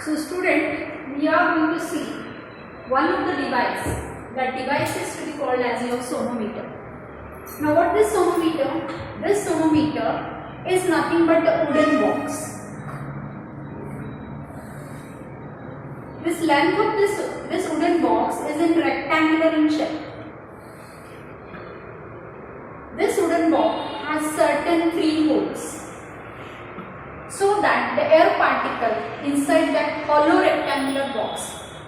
So student, we are going to see one of the device. That device is to be called as your sonometer. Now what is sonometer? This sonometer is nothing but a wooden box. This length of this wooden box is in rectangular in shape. This wooden box has certain three holes, so that the air particle inside that hollow rectangular box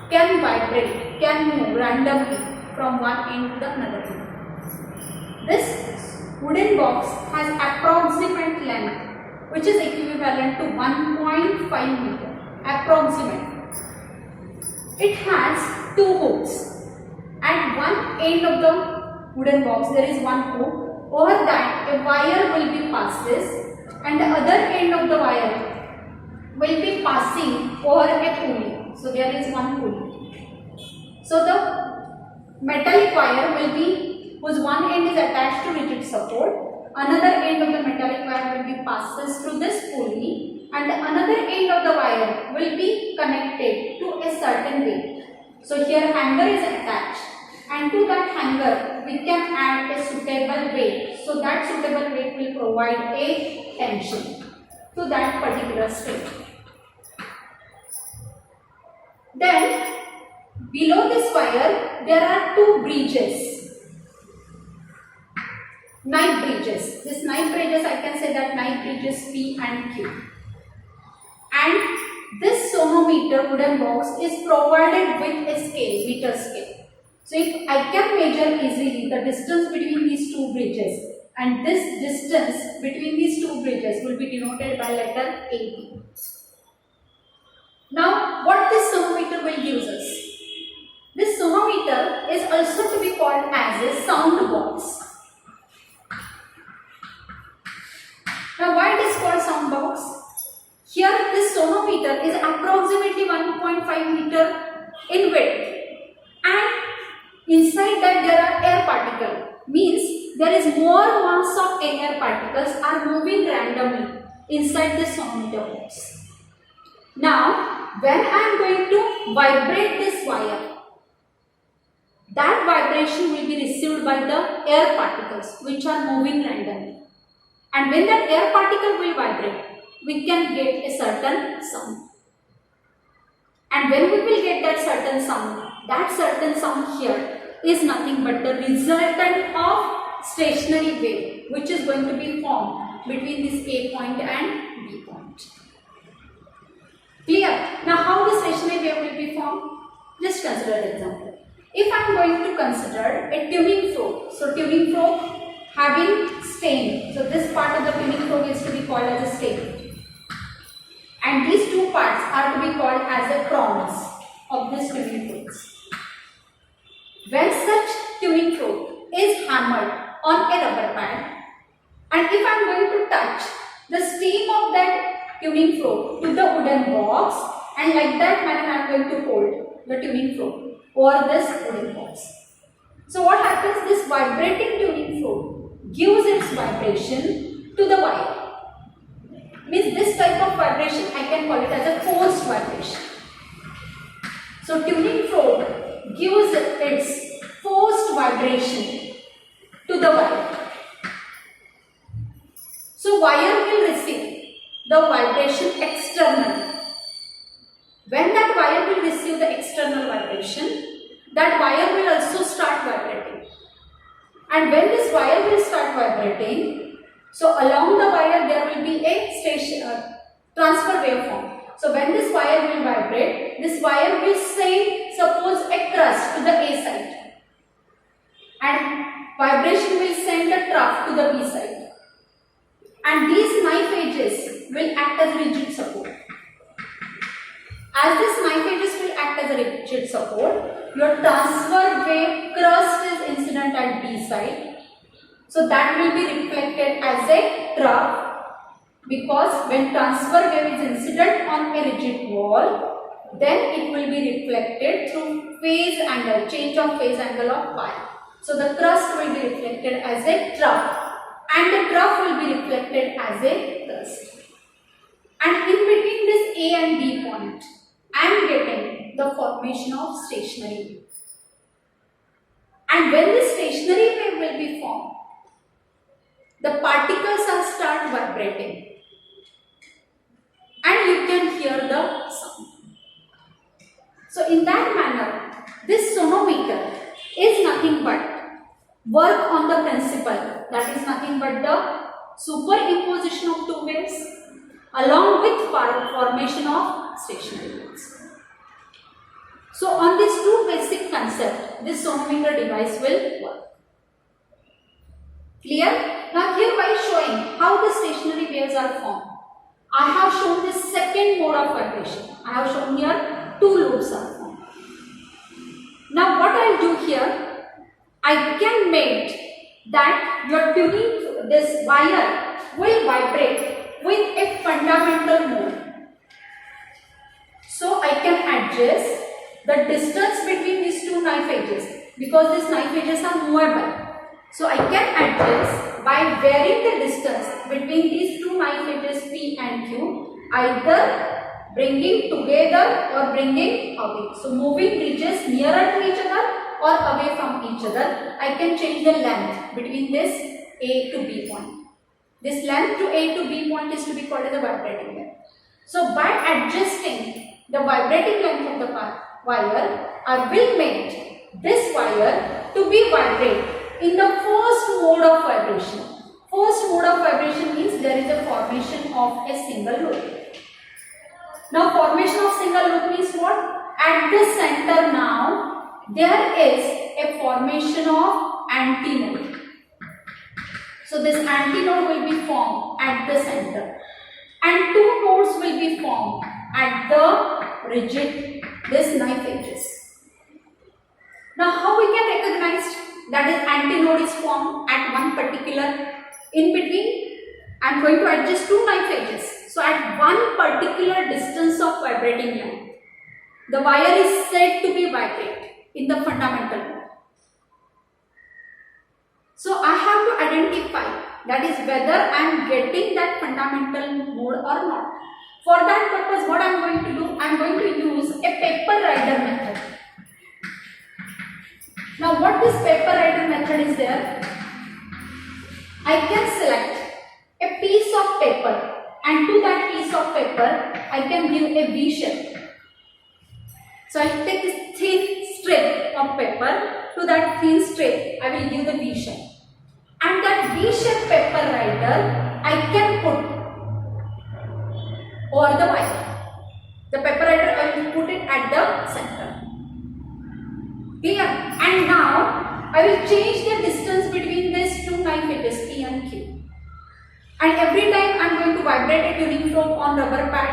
can vibrate, can move randomly from one end to the another end. This wooden box has approximate length which is equivalent to 1.5 meter, approximate. It has two holes. At one end of the wooden box there is one hole. Over that a wire will be passed this, and the other end of the wire will be passing over a pulley. So there is one pulley. So the metallic wire will be, whose one end is attached to rigid support, another end of the metallic wire will be passes through this pulley, and another end of the wire will be connected to a certain weight. So here hanger is attached, and to that hanger we can add a suitable weight. So that suitable weight will provide a tension to that particular string. Then below this wire there are two bridges, knife bridges. This knife bridges, I can say that knife bridges P and Q. And this sonometer wooden box is provided with a scale, meter scale. So if I can measure easily the distance between these two bridges, and this distance between these two bridges will be denoted by letter AB. Now what this sonometer will use us? This sonometer is also to be called as a sound box. Now why it is called sound box? Here this sonometer is approximately 1.5 meter in width, and inside that there are air particles. Means there is more mass of air particles are moving randomly inside this sonometer box. Now when I am going to vibrate this wire, that vibration will be received by the air particles which are moving randomly. And when that air particle will vibrate, we can get a certain sound. And when we will get that certain sound here is nothing but the resultant of stationary wave which is going to be formed between this A point and B point. Clear? Now how the stationary wave will be formed? Just consider an example. If I am going to consider a tuning fork, so tuning fork having stem, so this part of the tuning fork is to be called as a stem, and these two parts are to be called as a prongs of this tuning forks. When such tuning fork is hammered on a rubber pad, and if I am going to touch the stem of that tuning fork to the wooden box, and like that manner I am going to hold the tuning fork over this wooden box. So what happens? This vibrating tuning fork gives its vibration to the wire. Means this type of vibration I can call it as a forced vibration. So tuning fork gives its forced vibration to the wire. So wire will receive the vibration externally. When that wire will receive the external vibration, that wire will also start vibrating. And when this wire will start vibrating, so along the wire there will be a transfer waveform. So when this wire will vibrate, this wire will send, suppose, a crust to the A side, and vibration will send a trough to the B side, and these knife edges will act as rigid support. As this knife edges will act as a rigid support, your transfer wave crust is incident at B side, so that will be reflected as a trough. Because when transfer wave is incident on a rigid wall, then it will be reflected through phase angle, change of phase angle of pi. So the crust will be reflected as a trough, and the trough will be reflected as a crust. And in between this A and B point, I am getting the formation of stationary wave. And when the stationary wave will be formed, the particles will start vibrating and you can hear the sound. So in that manner, this sonometer is nothing but work on the principle, that is nothing but the superimposition of two waves along with formation of stationary waves. So on these two basic concepts, this sonometer device will work. Clear? Now hereby showing how the stationary waves are formed. I have shown the second mode of vibration. I have shown here two loops are formed. Now what I will do here, I can make that your tuning, this wire will vibrate with a fundamental mode. So I can adjust the distance between these two knife edges because these knife edges are movable. So I can adjust by varying the distance between these two knife edges P and Q, either bringing together or bringing away. So moving edges nearer to each other or away from each other. I can change the length between this A to B point. This length to A to B point is to be called as the vibrating length. So by adjusting the vibrating length of the wire, I will make this wire to be vibrate in the first mode of vibration. First mode of vibration means there is a formation of a single loop. Now formation of single loop means what? At the center now there is a formation of antinode. So this antinode will be formed at the center and two nodes will be formed at the rigid, this knife edges. Now how we can recognize that is antinode is formed at one particular in between? I am going to adjust two knife edges. So at one particular distance of vibrating length, the wire is said to be vibrate in the fundamental mode. So I have to identify that is whether I am getting that fundamental mode or not. For that purpose, what I am going to do, I am going to use a paper rider method. Now what this paper rider method is there, I can select a piece of paper and to that piece of paper I can give a V shape. So I will take this thin strip of paper, to that thin strip I will give the V shape. And that V shape paper rider I can put over the wire. The paper rider I will put it at the center. Clear? And now I will change the distance between these two knife edges P and Q. And every time I am going to vibrate a tuning probe on rubber pad,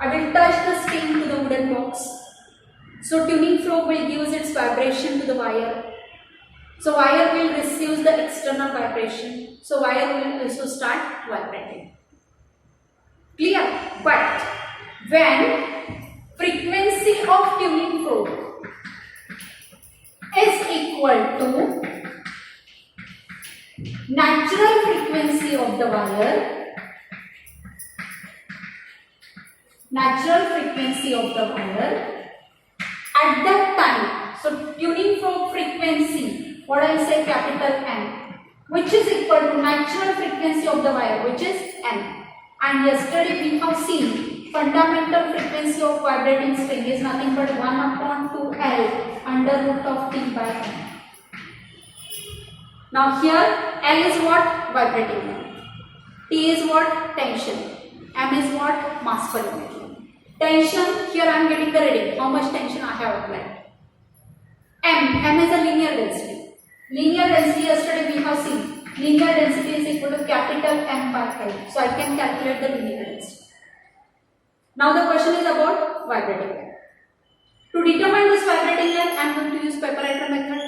I will touch the skin to the wooden box. So tuning probe will give its vibration to the wire. So wire will receive the external vibration. So wire will also start vibrating. Clear? But when frequency of tuning probe is equal to natural frequency of the wire, at that time, so tuning probe frequency, what I say capital N, which is equal to natural frequency of the wire, which is N. And yesterday we have seen fundamental frequency of vibrating string is nothing but 1/2L under root of T by N. Now here L is what? Vibrating length. T is what? Tension. M is what? Mass per unit length. Tension, here I am getting the reading. How much tension I have applied. M is a linear density. Linear density yesterday we have seen. Linear density is equal to capital M by L. So I can calculate the linear density. Now the question is about vibrating length. To determine this vibrating length, I am going to use paper rider method.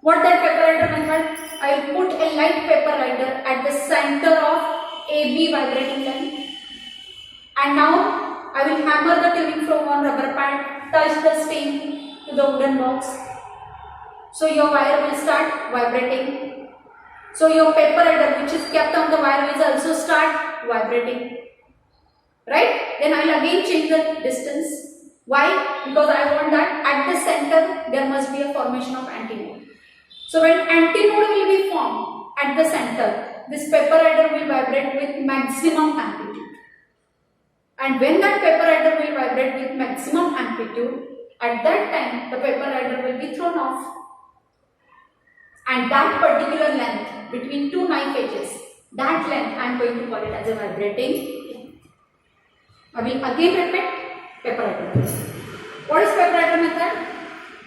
What that paper rider method? I will put a light paper rider at the center of AB vibrating length. And now I will hammer the tuning probe on rubber pad, touch the stain to the wooden box. So your wire will start vibrating. So your paper rider which is kept on the wire will also start vibrating. Right? Then I will again change the distance. Why? Because I want that at the center there must be a formation of antinode. So when antinode will be formed at the center, this paper rider will vibrate with maximum amplitude. And when that paper rider will vibrate with maximum amplitude, at that time the paper rider will be thrown off. And that particular length between two knife edges, that length I am going to call it as a vibrating length. I will again repeat paper rider method. What is paper rider method?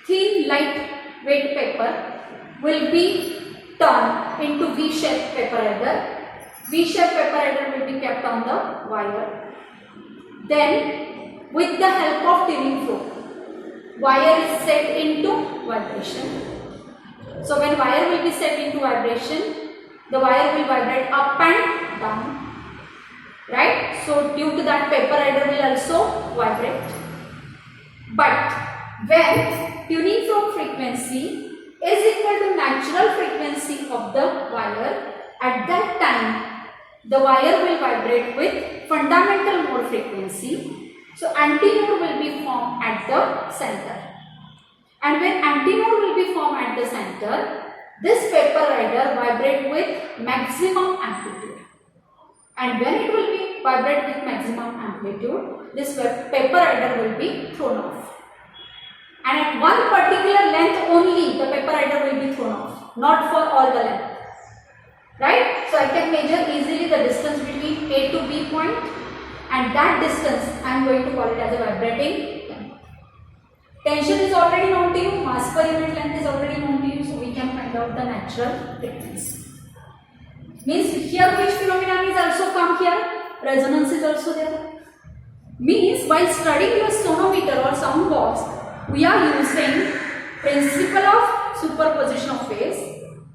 Thin lightweight paper will be turned into V-shaped paper rider. V-shaped paper rider will be kept on the wire. Then with the help of tuning fork, wire is set into vibration. So when wire will be set into vibration, the wire will vibrate up and down, right? So due to that, paper rider will also vibrate. But when tuning fork frequency is equal to natural frequency of the wire, at that time the wire will vibrate with fundamental mode frequency. So antinode will be formed at the center. And when antinode will be formed at the center, this paper rider vibrate with maximum amplitude. And when it will be vibrate with maximum amplitude, this paper rider will be thrown off. And at one particular length only, the paper rider will be thrown off, not for all the length. Right? So I can measure easily the distance between A to B point, and that distance I am going to call it as a vibrating length. Tension is already known to you, mass per unit length is already known to you, so we can find out the natural frequency. Means here which phenomenon is also come here? Resonance is also there. Means while studying your sonometer or sound box, we are using principle of superposition of waves,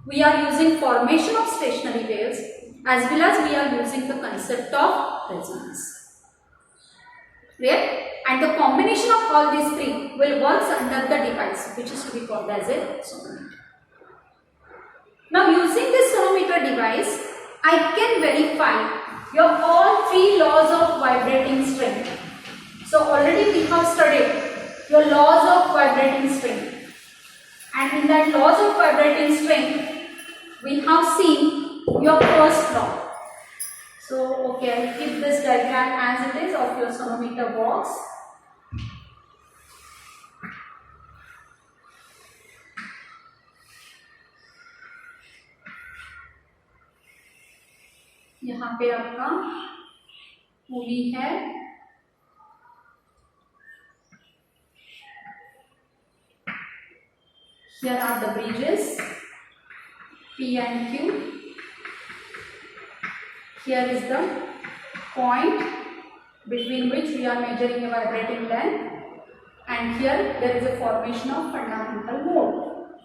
we are using formation of stationary waves, as well as we are using the concept of resonance. Clear? And the combination of all these three will work under the device which is to be called as a sonometer. Now using this sonometer device, I can verify your all three laws of vibrating string. So already we have studied your laws of vibrating string. And in that laws of vibrating string, we have seen your first law. So okay, I will keep this diagram as it is of your sonometer box. यहाँ पे आपका पुली है, here are the bridges P and Q. Here is the point between which we are measuring a vibrating length, and here there is a formation of fundamental mode.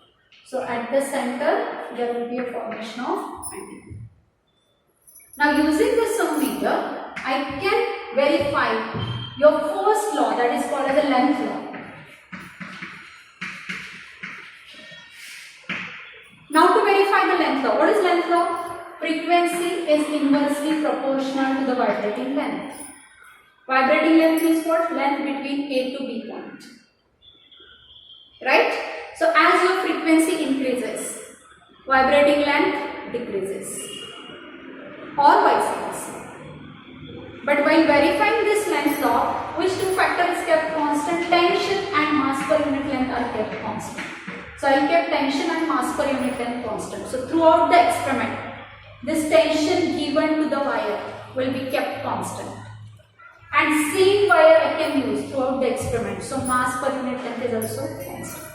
So at the center there will be a formation of antinode. Now using this sonometer, I can verify your first law, that is called as a length law. Now to verify the length law, what is length law? Frequency is inversely proportional to the vibrating length. Vibrating length is what? Length between A to B point. Right? So as your frequency increases, vibrating length decreases. Or vice versa. But while verifying this length law, which two factors is kept constant? Tension and mass per unit length are kept constant. So I kept tension and mass per unit length constant. So throughout the experiment, this tension given to the wire will be kept constant. And same wire I can use throughout the experiment. So mass per unit length is also constant.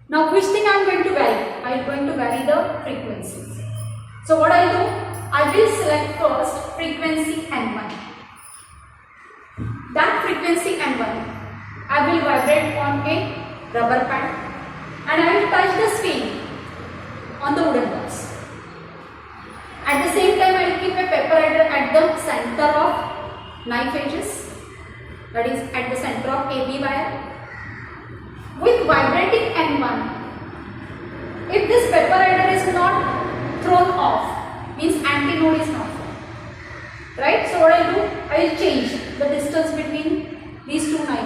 Now which thing I am going to vary? I am going to vary the frequencies. So what I will do? I will select first frequency N1. That frequency N1, I will vibrate on a rubber pad and I will touch the screen on the wooden box. At the same time, I will keep a paper rider at the center of knife edges, that is at the center of AB wire. With vibrating N1, if this paper rider is not thrown off, means antinode is not formed. Right? So what I will do? I will change the distance between these two knife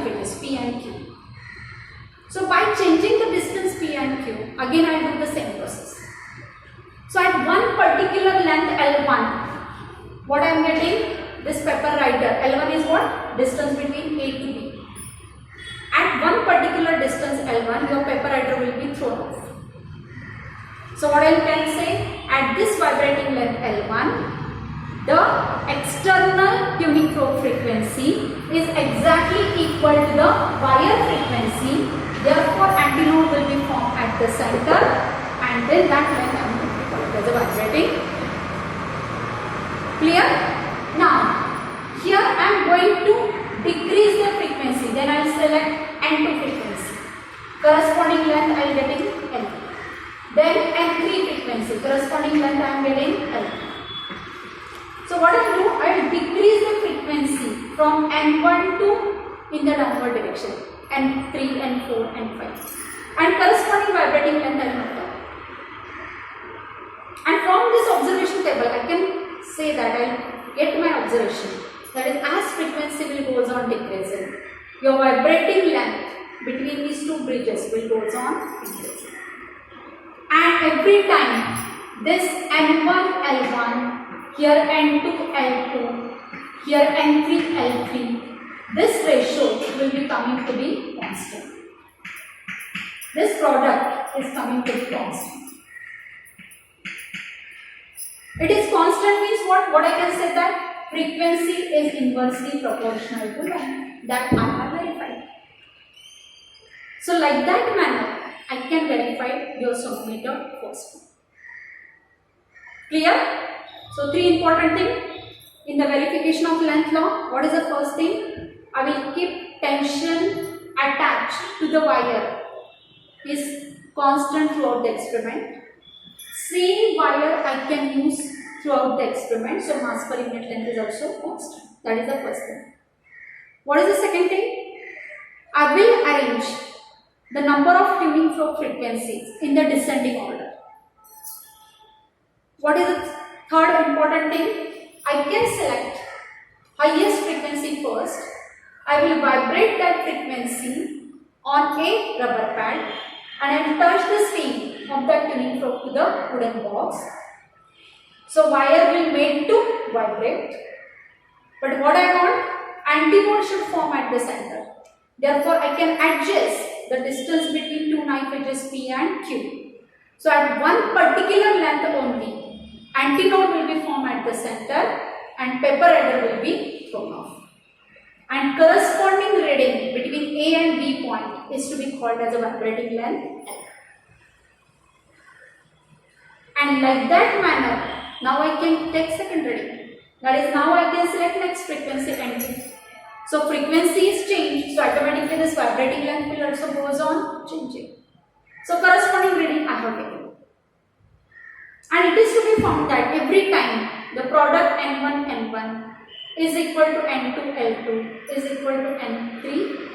distance between A to B. At one particular distance L1, your paper header will be thrown off. So what I can say, at this vibrating length L1, the external tuning fork frequency is exactly equal to the wire frequency. Therefore, antinode will be formed at the center, and then that length I am going to call it as a vibrating. Clear? Now, here I am going to decrease the frequency. Then I will select N2 frequency. Corresponding length I am getting L. Then N3 frequency. Corresponding length I am getting L. So what I will do, I will decrease the frequency from N1 to in the downward direction, N3, N4, N5, and corresponding vibrating length I will note down. And from this observation table, I can say that I will get my observation. That is, as frequency will goes on decreasing, your vibrating length between these two bridges will goes on increasing. And every time this N1, L1, here N2, L2, here N3, L3, this ratio will be coming to be constant. This product is coming to be constant. It is constant means what? What I can say that frequency is inversely proportional to length. That I have verified. So like that manner, I can verify your sonometer first. Clear? So three important things in the verification of length law. What is the first thing? I will keep tension attached to the wire is constant throughout the experiment. Same wire I can use throughout the experiment. So mass per unit length is also constant. That is the first thing. What is the second thing? I will arrange the number of tuning fork frequencies in the descending order. What is the third important thing? I can select highest frequency first. I will vibrate that frequency on a rubber pad and I will touch the stem of that tuning fork to the wooden box. So wire will made to vibrate. But what I want? Antinode should form at the center. Therefore, I can adjust the distance between two knife edges P and Q. So at one particular length only, antinode will be formed at the center and paper header will be thrown off. And corresponding reading between A and B point is to be called as a vibrating length L. And like that manner, now I can take second reading. That is, now I can select next frequency N2. So frequency is changed, so automatically this vibrating length will also goes on changing. So corresponding reading I have taken. And it is to be found that every time the product N1, N1 is equal to N2, L2 is equal to N3.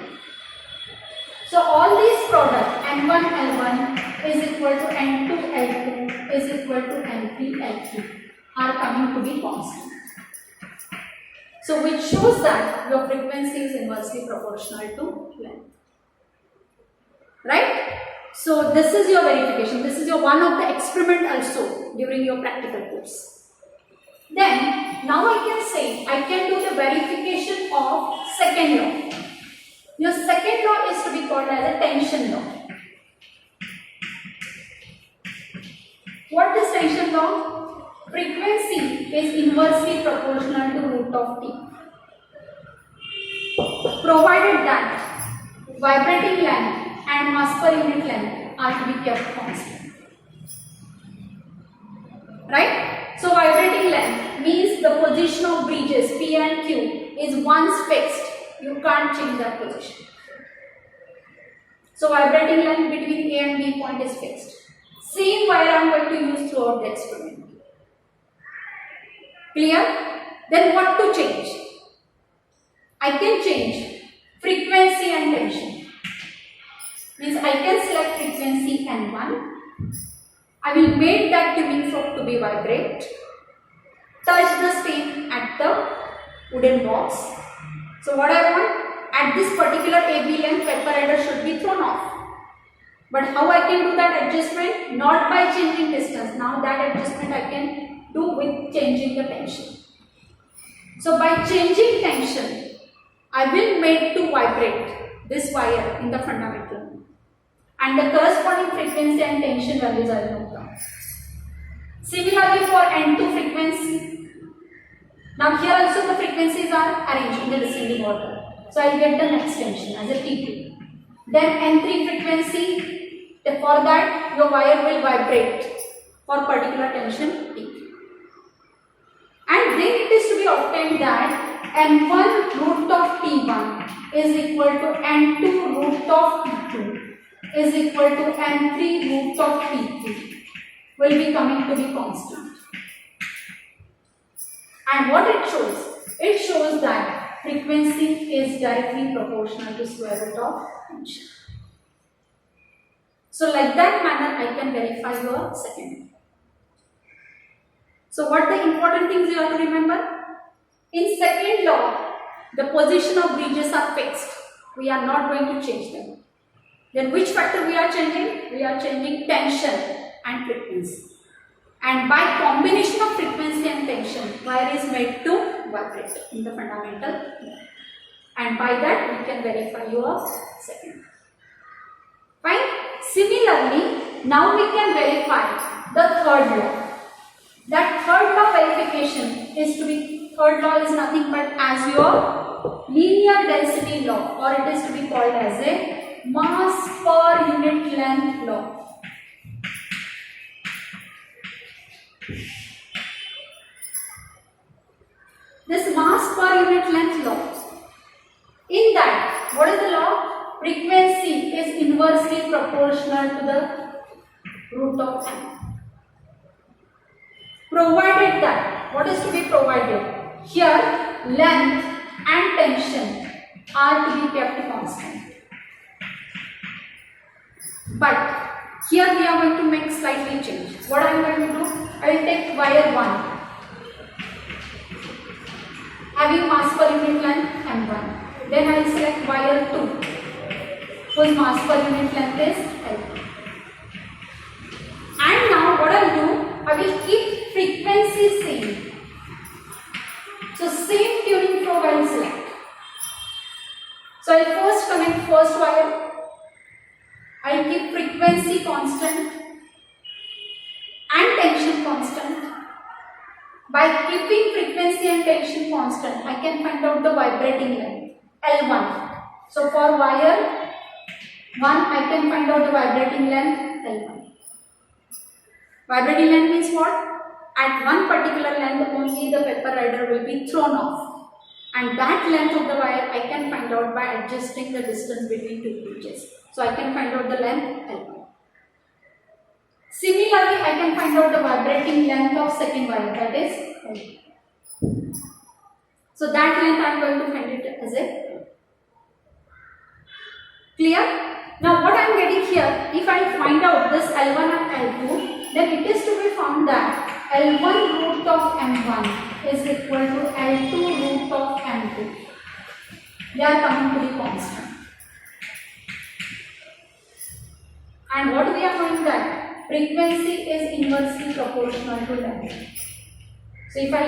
So all these products N1, L1 is equal to N2, L2 is equal to N3, L3 are coming to be constant. So which shows that your frequency is inversely proportional to length. Right? So this is your verification. This is your one of the experiment also during your practical course. Then now I can say I can do the verification of second law. Your second law is to be called as a tension law. What is tension law? Frequency is inversely proportional to root of T, provided that vibrating length and mass per unit length are to be kept constant. Right? So vibrating length means the position of bridges P and Q is once fixed. You can't change that position. So vibrating length between A and B point is fixed. Same wire I am going to use throughout the experiment. Clear? Then what to change? I can change frequency and tension. Means I can select frequency N1. I will make that tuning fork to be vibrate. Touch the stem at the wooden box. So what I want? At this particular AB length, paper header should be thrown off. But how I can do that adjustment? Not by changing distance. Now that adjustment I can do with changing the tension. So by changing tension, I will make to vibrate this wire in the fundamental, and the corresponding frequency and tension values I will note down. Similarly for N2 frequency, now here also the frequencies are arranged in the descending order. So I will get the next tension as a T2. Then N3 frequency, for that your wire will vibrate for particular tension T. And then it is to be obtained that N1 root of T1 is equal to N2 root of T2 is equal to N3 root of T3 will be coming to be constant. And what it shows? It shows that frequency is directly proportional to square root of tension. So like that manner I can verify your second. So what the important things you have to remember? In second law, the position of bridges are fixed. We are not going to change them. Then which factor we are changing? We are changing tension and frequency. And by combination of frequency and tension, wire is made to vibrate in the fundamental. And by that we can verify your second. Fine. Similarly, now we can verify the third law. That third law verification is to be, third law is nothing but as your linear density law, or it is to be called as a mass per unit length law. This mass per unit length law, in that, what is the law? Frequency is inversely proportional to the root of m. Provided that, what is to be provided? Here, length and tension are to be kept constant. But here we are going to make slightly change. What I am going to do? I will take wire 1 having mass per unit length m1. Then I will select wire 2 whose mass per unit length is l2. And now what I will do? I will keep frequency same. So same tuning probe I will select. So I will first connect first wire. I will keep frequency constant and tension constant. By keeping frequency and tension constant, I can find out the vibrating length L1. So for wire 1, I can find out the vibrating length L1. Vibrating length means what? At one particular length only the pepper rider will be thrown off, and that length of the wire I can find out by adjusting the distance between two bridges. So I can find out the length L1. Similarly, I can find out the vibrating length of second wire, that is L2. So that length I am going to find it as a clear. Now what I am getting here, if I find out this L1 and L2, then it is to be found that L1 root of M1 is equal to L2 root of M2. They are coming to be constant. And what we are knowing that frequency is inversely proportional to length. So if I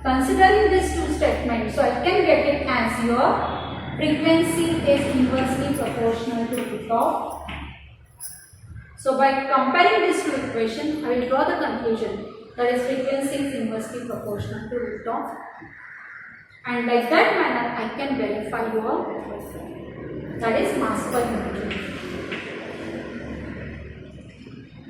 considering these two statements, so I can get it as your frequency is inversely proportional to root of. So by comparing these two equations, I will draw the conclusion that is frequency is inversely proportional to root of. And like that manner, I can verify your, that is mass per unit.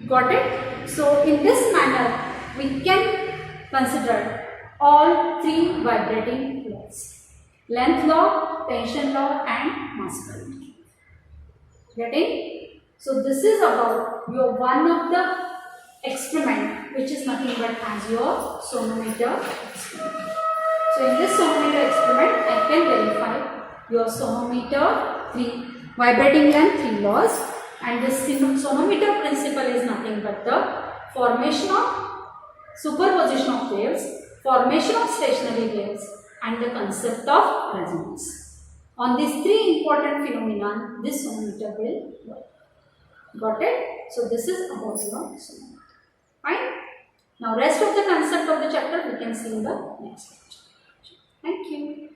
Got it? So in this manner, we can consider all three vibrating laws: length law, tension law, and mass per unit. Getting? So this is about your one of the experiment, which is nothing but as your sonometer experiment. So in this sonometer experiment, I can verify your sonometer 3 vibrating length 3 laws, and this sonometer principle is nothing but the formation of superposition of waves, formation of stationary waves, and the concept of resonance. On these 3 important phenomena, this sonometer will work. Got it? So this is about your sonometer. Fine. Now rest of the concept of the chapter we can see in the next lecture. Thank you.